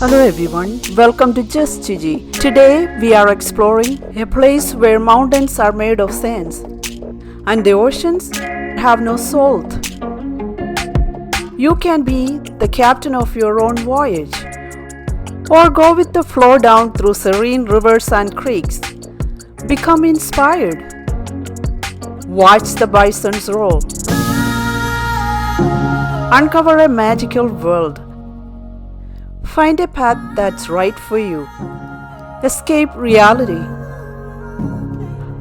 Hello everyone, welcome to JustGiji. Today we are exploring a place where mountains are made of sands and the oceans have no salt. You can be the captain of your own voyage or go with the flow down through serene rivers and creeks. Become inspired. Watch the bisons roll. Uncover a magical world. Find a path that's right for you. Escape reality.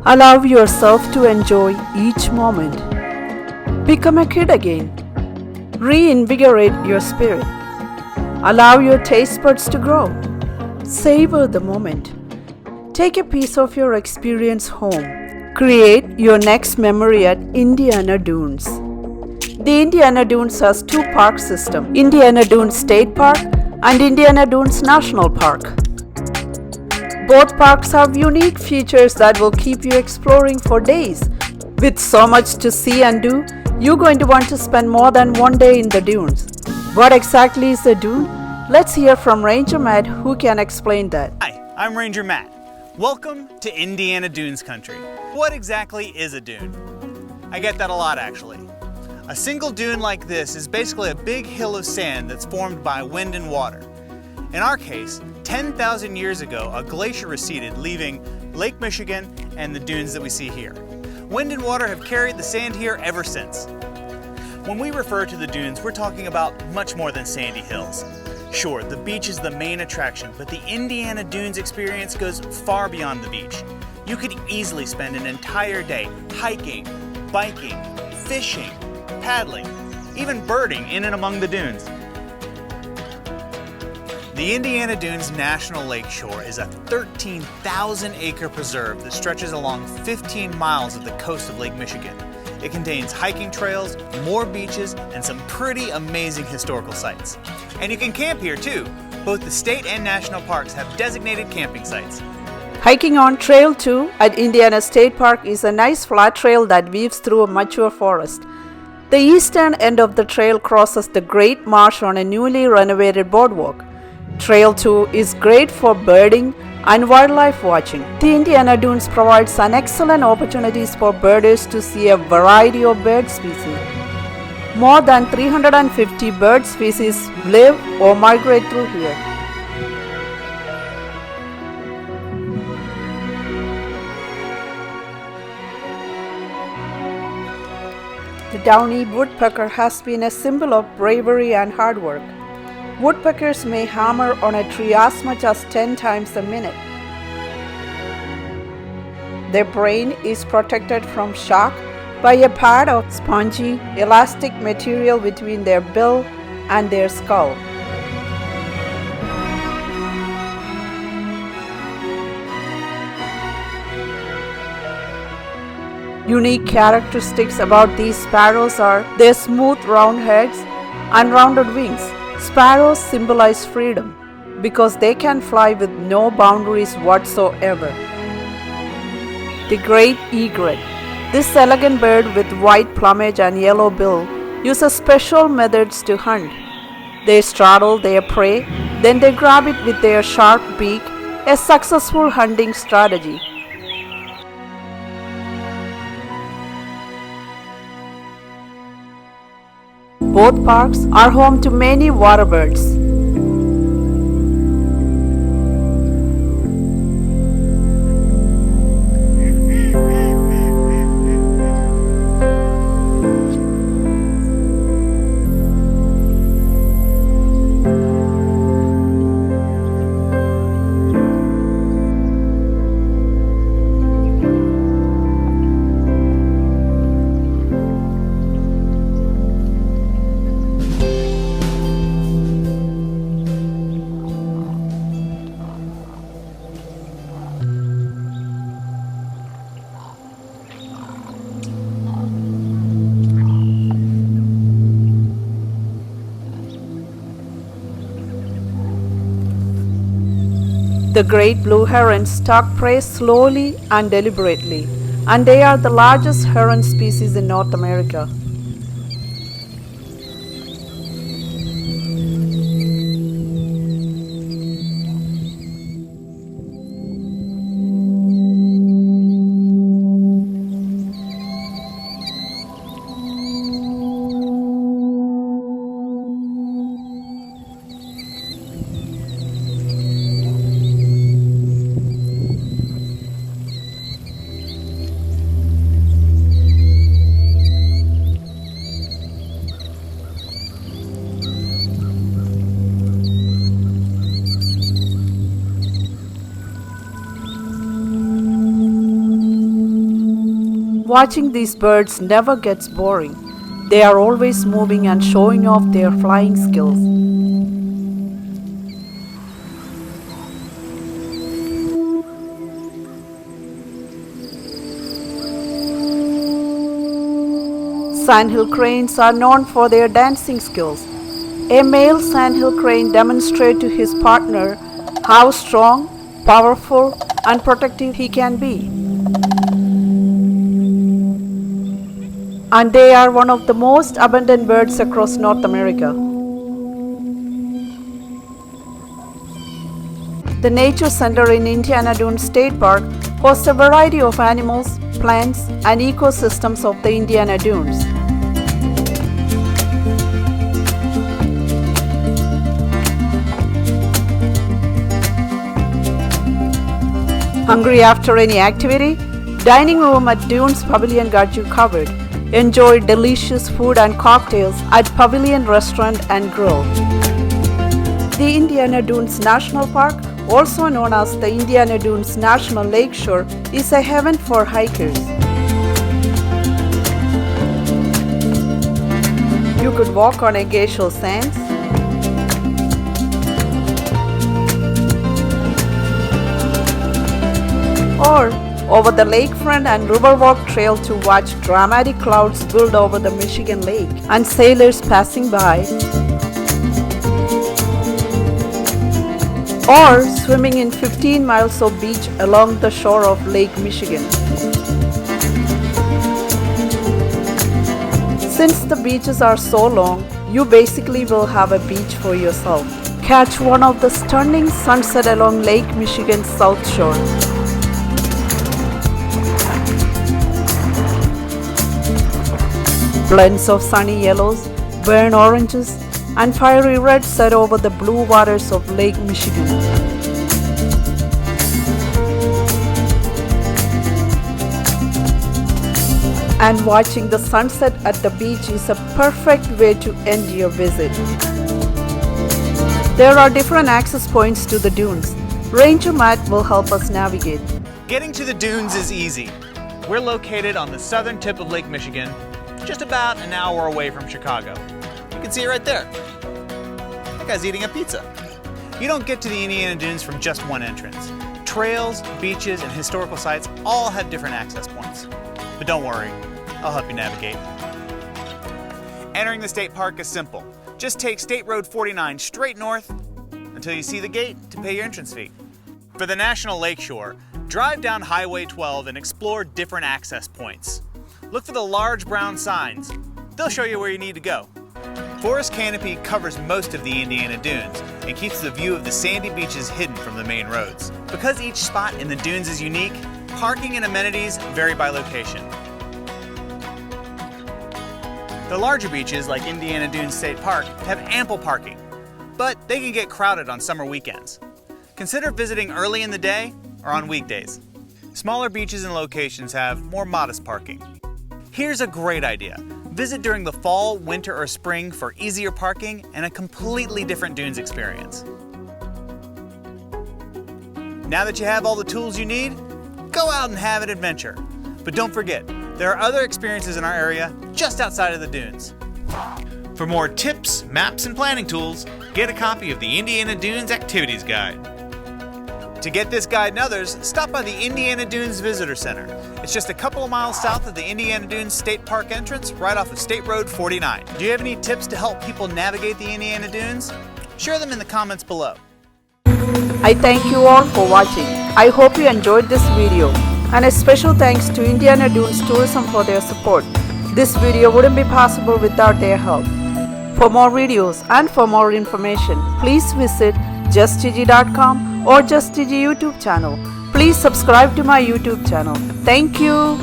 Allow yourself to enjoy each moment. Become a kid again. Reinvigorate your spirit. Allow your taste buds to grow. Savor the moment. Take a piece of your experience home. Create your next memory at Indiana Dunes. The Indiana Dunes has two park systems, Indiana Dunes State Park and Indiana Dunes National Park. Both parks have unique features that will keep you exploring for days. With so much to see and do, you're going to want to spend more than one day in the dunes. What exactly is a dune? Let's hear from Ranger Matt, who can explain that. Hi, I'm Ranger Matt. Welcome to Indiana Dunes country. What exactly is a dune? I get that a lot actually. A single dune like this is basically a big hill of sand that's formed by wind and water. In our case, 10,000 years ago, a glacier receded, leaving Lake Michigan and the dunes that we see here. Wind and water have carried the sand here ever since. When we refer to the dunes, we're talking about much more than sandy hills. Sure, the beach is the main attraction, but the Indiana Dunes experience goes far beyond the beach. You could easily spend an entire day hiking, biking, fishing, paddling, even birding in and among the dunes. The Indiana Dunes National Lakeshore is a 13,000-acre preserve that stretches along 15 miles of the coast of Lake Michigan. It contains hiking trails, more beaches, and some pretty amazing historical sites. And you can camp here too. Both the state and national parks have designated camping sites. Hiking on Trail 2 at Indiana State Park is a nice flat trail that weaves through a mature forest. The eastern end of the trail crosses the Great Marsh on a newly renovated boardwalk. Trail 2 is great for birding and wildlife watching. The Indiana Dunes provides an excellent opportunities for birders to see a variety of bird species. More than 350 bird species live or migrate through here. The downy woodpecker has been a symbol of bravery and hard work. Woodpeckers may hammer on a tree as much as 10 times a minute. Their brain is protected from shock by a pad of spongy, elastic material between their bill and their skull. Unique characteristics about these sparrows are their smooth round heads and rounded wings. Sparrows symbolize freedom because they can fly with no boundaries whatsoever. The great egret. This elegant bird with white plumage and yellow bill uses special methods to hunt. They straddle their prey, then they grab it with their sharp beak, a successful hunting strategy. Both parks are home to many water birds. The great blue herons stalk prey slowly and deliberately, and they are the largest heron species in North America. Watching these birds never gets boring. They are always moving and showing off their flying skills. Sandhill cranes are known for their dancing skills. A male sandhill crane demonstrates to his partner how strong, powerful, and protective he can be. And they are one of the most abundant birds across North America. The Nature Center in Indiana Dunes State Park hosts a variety of animals, plants, and ecosystems of the Indiana Dunes. Hungry after any activity? Dining room at Dunes Pavilion got you covered. Enjoy delicious food and cocktails at Pavilion Restaurant and Grill. The Indiana Dunes National Park, also known as the Indiana Dunes National Lakeshore, is a heaven for hikers. You could walk on a glacial sands, or over the lakefront and riverwalk trail to watch dramatic clouds build over the Michigan Lake and sailors passing by, or swimming in 15 miles of beach along the shore of Lake Michigan. Since the beaches are so long, you basically will have a beach for yourself. Catch one of the stunning sunsets along Lake Michigan's south shore. Blends of sunny yellows, burnt oranges, and fiery reds set over the blue waters of Lake Michigan. And watching the sunset at the beach is a perfect way to end your visit. There are different access points to the dunes. Ranger Matt will help us navigate. Getting to the dunes is easy. We're located on the southern tip of Lake Michigan, just about an hour away from Chicago. You can see it right there. That guy's eating a pizza. You don't get to the Indiana Dunes from just one entrance. Trails, beaches, and historical sites all have different access points. But don't worry, I'll help you navigate. Entering the state park is simple. Just take State Road 49 straight north until you see the gate to pay your entrance fee. For the National Lakeshore, drive down Highway 12 and explore different access points. Look for the large brown signs. They'll show you where you need to go. Forest canopy covers most of the Indiana Dunes and keeps the view of the sandy beaches hidden from the main roads. Because each spot in the dunes is unique, parking and amenities vary by location. The larger beaches, like Indiana Dunes State Park, have ample parking, but they can get crowded on summer weekends. Consider visiting early in the day or on weekdays. Smaller beaches and locations have more modest parking. Here's a great idea. Visit during the fall, winter, or spring for easier parking and a completely different dunes experience. Now that you have all the tools you need, go out and have an adventure. But don't forget, there are other experiences in our area just outside of the dunes. For more tips, maps, and planning tools, get a copy of the Indiana Dunes Activities Guide. To get this guide and others, stop by the Indiana Dunes Visitor Center. It's just a couple of miles south of the Indiana Dunes State Park entrance, right off of State Road 49. Do you have any tips to help people navigate the Indiana Dunes? Share them in the comments below. I thank you all for watching. I hope you enjoyed this video. And a special thanks to Indiana Dunes Tourism for their support. This video wouldn't be possible without their help. For more videos and for more information, please visit JustGiji.com or JustGiji YouTube channel. Please subscribe to my YouTube channel. Thank you.